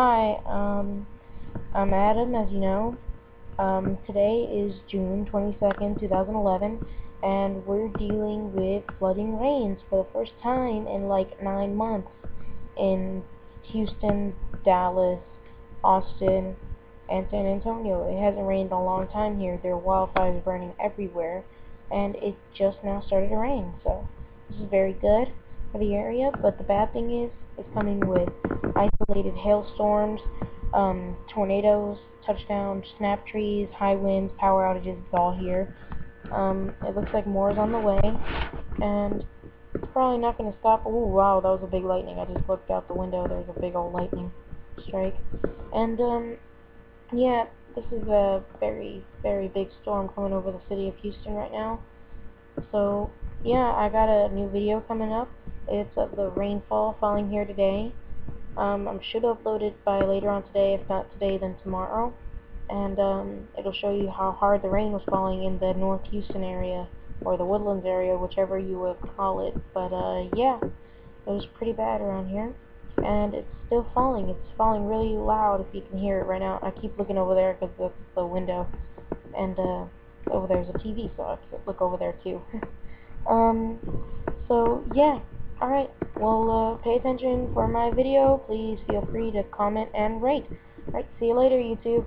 Hi, I'm Adam, as you know. Today is June 22nd, 2011, and we're dealing with flooding rains for the first time in like 9 months in Houston, Dallas, Austin, and San Antonio. It hasn't rained in a long time here. There are wildfires burning everywhere, and it just now started to rain, so this is very good for the area, but the bad thing is it's coming with isolated hailstorms, tornadoes, touchdowns, snap trees, high winds, power outages. It's all here. It looks like more is on the way, and it's probably not going to stop. Oh wow, that was a big lightning. I just looked out the window. There's a big old lightning strike. And yeah, this is a very, very big storm coming over the city of Houston right now. So yeah, I got a new video coming up. It's of the rainfall falling here today. I should upload it by later on today. If not today, then tomorrow. And it'll show you how hard the rain was falling in the North Houston area, or the Woodlands area, whichever you would call it. But yeah, it was pretty bad around here. And it's still falling. It's falling really loud if you can hear it right now. I keep looking over there because that's the window. And over there's a TV, so I have to look over there too. um, so yeah, alright, well pay attention for my video. Please feel free to comment and rate. Alright, see you later, YouTube.